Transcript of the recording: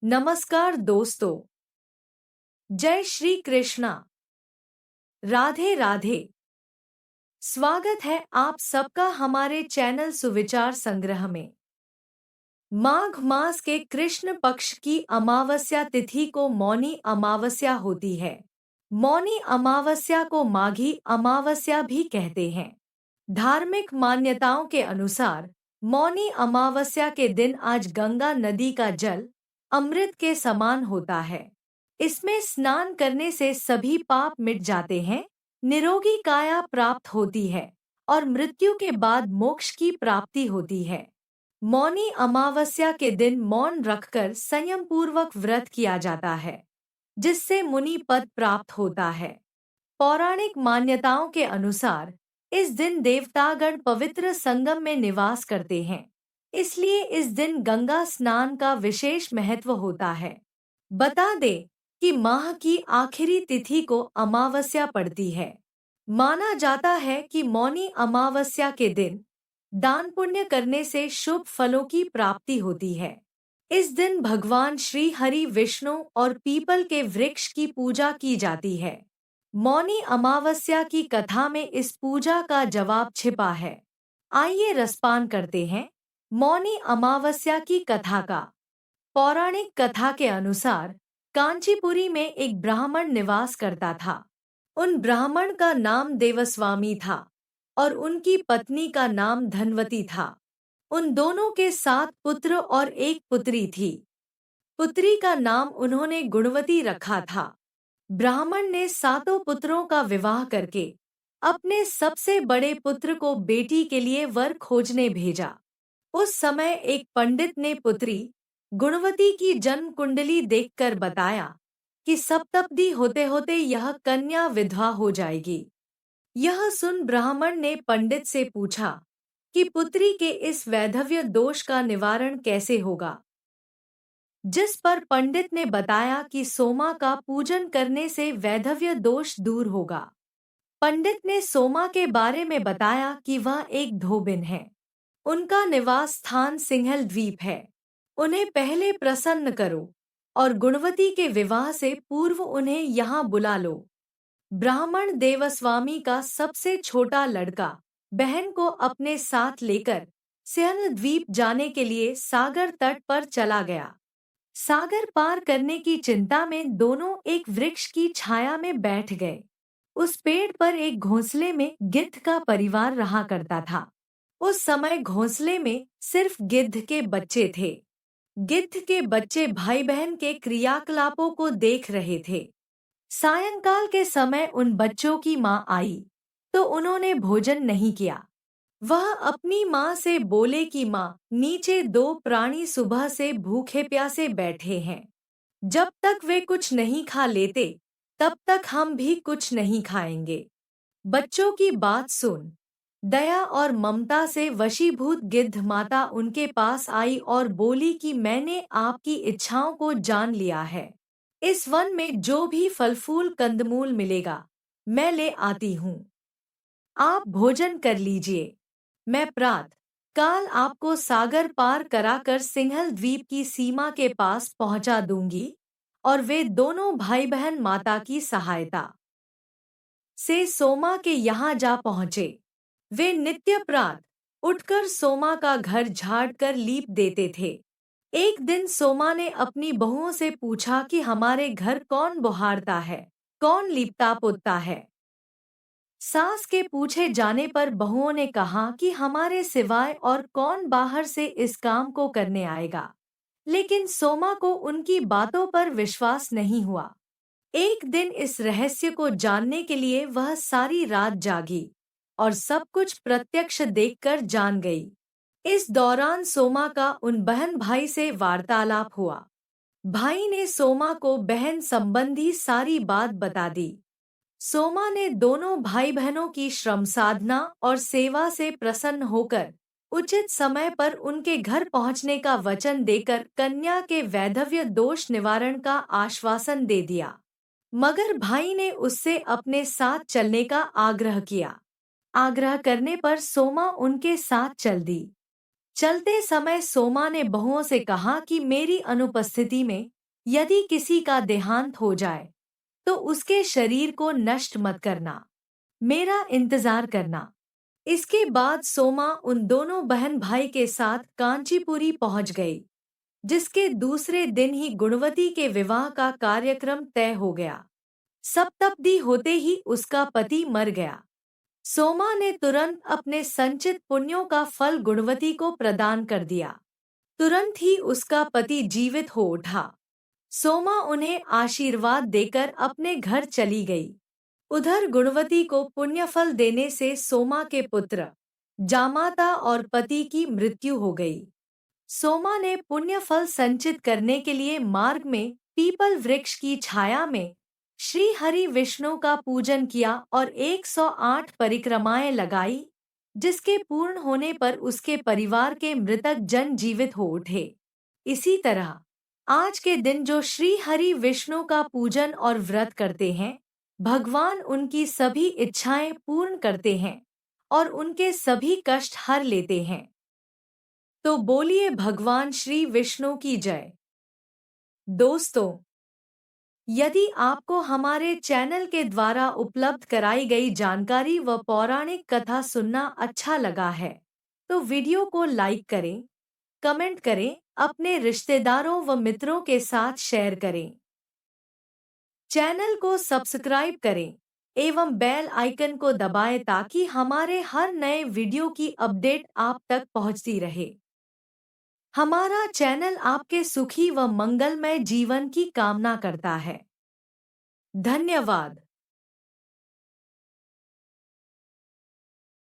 नमस्कार दोस्तों। जय श्री कृष्णा। राधे राधे। स्वागत है आप सबका हमारे चैनल सुविचार संग्रह में। माघ मास के कृष्ण पक्ष की अमावस्या तिथि को मौनी अमावस्या होती है। मौनी अमावस्या को माघी अमावस्या भी कहते हैं। धार्मिक मान्यताओं के अनुसार मौनी अमावस्या के दिन आज गंगा नदी का जल अमृत के समान होता है। इसमें स्नान करने से सभी पाप मिट जाते हैं, निरोगी काया प्राप्त होती है और मृत्यु के बाद मोक्ष की प्राप्ति होती है। मौनी अमावस्या के दिन मौन रखकर संयम पूर्वक व्रत किया जाता है, जिससे मुनि पद प्राप्त होता है। पौराणिक मान्यताओं के अनुसार इस दिन देवतागण पवित्र संगम में निवास करते हैं, इसलिए इस दिन गंगा स्नान का विशेष महत्व होता है। बता दें कि माह की आखिरी तिथि को अमावस्या पड़ती है। माना जाता है कि मौनी अमावस्या के दिन दान पुण्य करने से शुभ फलों की प्राप्ति होती है। इस दिन भगवान श्री हरि विष्णु और पीपल के वृक्ष की पूजा की जाती है। मौनी अमावस्या की कथा में इस पूजा का जवाब छिपा है। आइए रसपान करते हैं मौनी अमावस्या की कथा का। पौराणिक कथा के अनुसार कांचीपुरी में एक ब्राह्मण निवास करता था। उन ब्राह्मण का नाम देवस्वामी था और उनकी पत्नी का नाम धनवती था। उन दोनों के 7 पुत्र और एक पुत्री थी। पुत्री का नाम उन्होंने गुणवती रखा था। ब्राह्मण ने 7 पुत्रों का विवाह करके अपने सबसे बड़े पुत्र को बेटी के लिए वर खोजने भेजा। उस समय एक पंडित ने पुत्री गुणवती की जन्म कुंडली देखकर बताया कि सप्तपदी होते होते यह कन्या विधवा हो जाएगी। यह सुन ब्राह्मण ने पंडित से पूछा कि पुत्री के इस वैधव्य दोष का निवारण कैसे होगा। जिस पर पंडित ने बताया कि सोमा का पूजन करने से वैधव्य दोष दूर होगा। पंडित ने सोमा के बारे में बताया कि वह एक धोबिन है। उनका निवास स्थान सिंहल द्वीप है। उन्हें पहले प्रसन्न करो और गुणवती के विवाह से पूर्व उन्हें यहाँ बुला लो। ब्राह्मण देवस्वामी का सबसे छोटा लड़का बहन को अपने साथ लेकर सिंहल द्वीप जाने के लिए सागर तट पर चला गया। सागर पार करने की चिंता में दोनों एक वृक्ष की छाया में बैठ गए। उस पेड़ पर एक घोंसले में गिद्ध का परिवार रहा करता था। उस समय घोंसले में सिर्फ गिद्ध के बच्चे थे। गिद्ध के बच्चे भाई बहन के क्रियाकलापों को देख रहे थे। सायंकाल के समय उन बच्चों की माँ आई तो उन्होंने भोजन नहीं किया। वह अपनी माँ से बोले कि माँ, नीचे 2 प्राणी सुबह से भूखे प्यासे बैठे हैं। जब तक वे कुछ नहीं खा लेते तब तक हम भी कुछ नहीं खाएंगे। बच्चों की बात सुन दया और ममता से वशीभूत गिद्ध माता उनके पास आई और बोली कि मैंने आपकी इच्छाओं को जान लिया है। इस वन में जो भी फल फूल कंदमूल मिलेगा मैं ले आती हूँ। आप भोजन कर लीजिए। मैं प्रातः काल आपको सागर पार कराकर सिंहल द्वीप की सीमा के पास पहुंचा दूंगी। और वे दोनों भाई बहन माता की सहायता से सोमा के यहाँ जा पहुँचे। वे नित्य प्रातः उठकर सोमा का घर झाड़ कर लीप देते थे। एक दिन सोमा ने अपनी बहुओं से पूछा कि हमारे घर कौन बुहारता है, कौन लीपता पोतता है। सास के पूछे जाने पर बहुओं ने कहा कि हमारे सिवाय और कौन बाहर से इस काम को करने आएगा। लेकिन सोमा को उनकी बातों पर विश्वास नहीं हुआ। एक दिन इस रहस्य को जानने के लिए वह सारी रात जागी और सब कुछ प्रत्यक्ष देखकर जान गई। इस दौरान सोमा का उन बहन भाई से वार्तालाप हुआ। भाई ने सोमा को बहन संबंधी सारी बात बता दी। सोमा ने दोनों भाई बहनों की श्रम साधना और सेवा से प्रसन्न होकर उचित समय पर उनके घर पहुंचने का वचन देकर कन्या के वैधव्य दोष निवारण का आश्वासन दे दिया। मगर भाई ने उससे अपने साथ चलने का आग्रह किया। आग्रह करने पर सोमा उनके साथ चल दी। चलते समय सोमा ने बहुओं से कहा कि मेरी अनुपस्थिति में यदि किसी का देहांत हो जाए तो उसके शरीर को नष्ट मत करना, मेरा इंतजार करना। इसके बाद सोमा उन दोनों बहन भाई के साथ कांचीपुरी पहुंच गई, जिसके दूसरे दिन ही गुणवती के विवाह का कार्यक्रम तय हो गया। सप्तपदी होते ही उसका पति मर गया। सोमा ने तुरंत अपने संचित पुण्यों का फल गुणवती को प्रदान कर दिया। तुरंत ही उसका पति जीवित हो उठा। सोमा उन्हें आशीर्वाद देकर अपने घर चली गई। उधर गुणवती को पुण्यफल देने से सोमा के पुत्र जामाता और पति की मृत्यु हो गई। सोमा ने पुण्यफल संचित करने के लिए मार्ग में पीपल वृक्ष की छाया में श्री हरि विष्णु का पूजन किया और 108 परिक्रमाएं लगाई, जिसके पूर्ण होने पर उसके परिवार के मृतक जन जीवित हो उठे। इसी तरह आज के दिन जो श्री हरि विष्णु का पूजन और व्रत करते हैं, भगवान उनकी सभी इच्छाएं पूर्ण करते हैं और उनके सभी कष्ट हर लेते हैं। तो बोलिए भगवान श्री विष्णु की जय। दोस्तों, यदि आपको हमारे चैनल के द्वारा उपलब्ध कराई गई जानकारी व पौराणिक कथा सुनना अच्छा लगा है, तो वीडियो को लाइक करें, कमेंट करें, अपने रिश्तेदारों व मित्रों के साथ शेयर करें। चैनल को सब्सक्राइब करें एवं बेल आइकन को दबाएं ताकि हमारे हर नए वीडियो की अपडेट आप तक पहुंचती रहे। हमारा चैनल आपके सुखी व मंगलमय जीवन की कामना करता है। धन्यवाद।